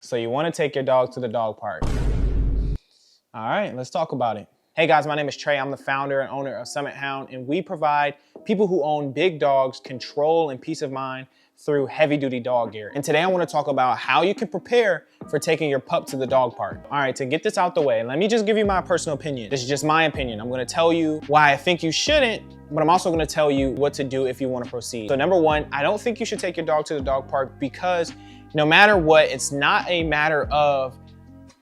So you want to take your dog to the dog park. All right, let's talk about it. Hey guys, my name is Trey. I'm the founder and owner of Summit Hound, and we provide people who own big dogs control and peace of mind through heavy duty dog gear. And today I want to talk about how you can prepare for taking your pup to the dog park. All right, to get this out the way, let me just give you my personal opinion. This is just my opinion. I'm going to tell you why I think you shouldn't, but I'm also going to tell you what to do if you want to proceed. So number one, I don't think you should take your dog to the dog park because no matter what, it's not a matter of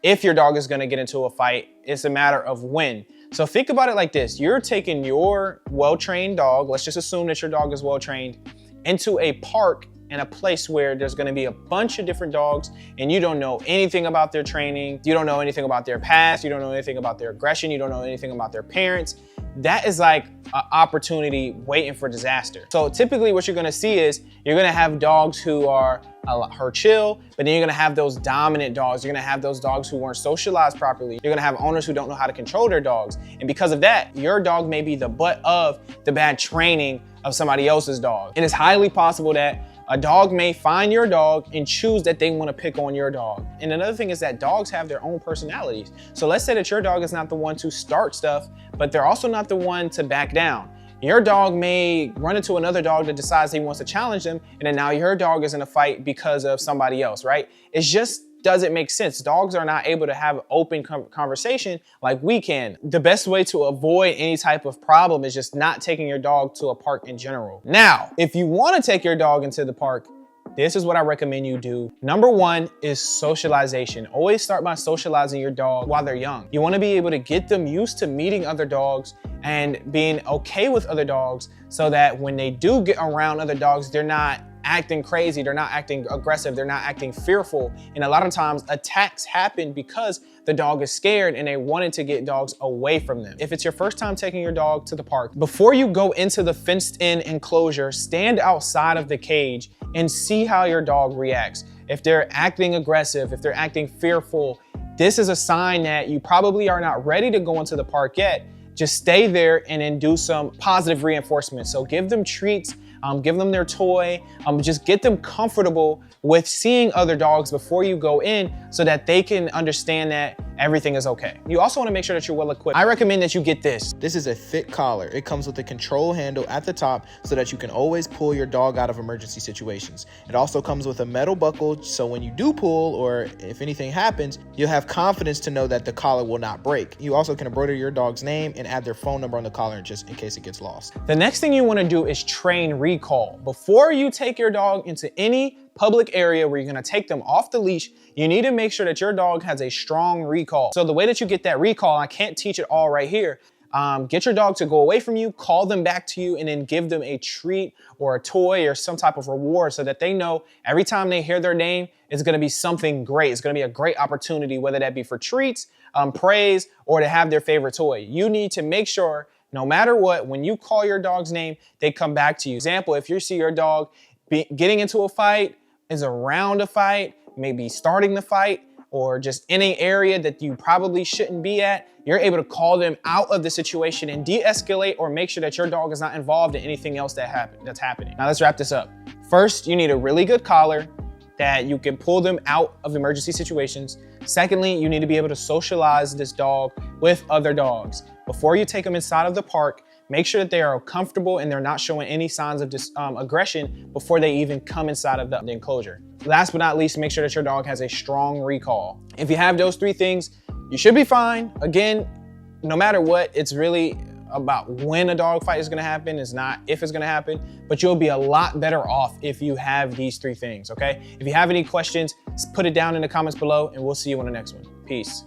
if your dog is going to get into a fight, it's a matter of when. So think about it like this. You're taking your well-trained dog, let's just assume that your dog is well-trained, into a park and a place where there's going to be a bunch of different dogs and you don't know anything about their training, you don't know anything about their past, you don't know anything about their aggression, you don't know anything about their parents. That is like an opportunity waiting for disaster. So typically what you're going to see is you're going to have dogs who are chill, but then you're going to have those dominant dogs. You're going to have those dogs who weren't socialized properly. You're going to have owners who don't know how to control their dogs. And because of that, your dog may be the butt of the bad training of somebody else's dog. It is highly possible that a dog may find your dog and choose that they want to pick on your dog. And another thing is that dogs have their own personalities. So let's say that your dog is not the one to start stuff, but they're also not the one to back down. Your dog may run into another dog that decides he wants to challenge them, and then now your dog is in a fight because of somebody else, right? It just doesn't make sense. Dogs are not able to have open conversation like we can. The best way to avoid any type of problem is just not taking your dog to a park in general. Now, if you want to take your dog into the park, this is what I recommend you do. Number one is socialization. Always start by socializing your dog while they're young. You want to be able to get them used to meeting other dogs and being okay with other dogs so that when they do get around other dogs, they're not acting crazy, they're not acting aggressive, they're not acting fearful. And a lot of times attacks happen because the dog is scared and they wanted to get dogs away from them. If it's your first time taking your dog to the park, before you go into the fenced-in enclosure, stand outside of the cage and see how your dog reacts. If they're acting aggressive, if they're acting fearful, this is a sign that you probably are not ready to go into the park yet. Just stay there and then do some positive reinforcement. So give them treats, give them their toy, just get them comfortable with seeing other dogs before you go in so that they can understand that everything is okay. You also want to make sure that you're well equipped. I recommend that you get this. This is a thick collar. It comes with a control handle at the top so that you can always pull your dog out of emergency situations. It also comes with a metal buckle so when you do pull or if anything happens, you'll have confidence to know that the collar will not break. You also can embroider your dog's name and add their phone number on the collar just in case it gets lost. The next thing you want to do is train recall. Before you take your dog into any public area where you're going to take them off the leash, you need to make sure that your dog has a strong recall. So the way that you get that recall, I can't teach it all right here. Get your dog to go away from you, call them back to you, and then give them a treat or a toy or some type of reward so that they know every time they hear their name, it's going to be something great. It's going to be a great opportunity, whether that be for treats, praise, or to have their favorite toy. You need to make sure no matter what, when you call your dog's name, they come back to you. Example, if you see your dog getting into a fight, is around a fight, maybe starting the fight, or just in an area that you probably shouldn't be at, you're able to call them out of the situation and de-escalate or make sure that your dog is not involved in anything else that's happening. Now let's wrap this up. First, you need a really good collar that you can pull them out of emergency situations. Secondly, you need to be able to socialize this dog with other dogs. Before you take them inside of the park, make sure that they are comfortable and they're not showing any signs of aggression before they even come inside of the enclosure. Last but not least, make sure that your dog has a strong recall. If you have those three things, you should be fine. Again, no matter what, it's really about when a dog fight is gonna happen, it's not if it's gonna happen, but you'll be a lot better off if you have these three things, okay? If you have any questions, put it down in the comments below and we'll see you on the next one. Peace.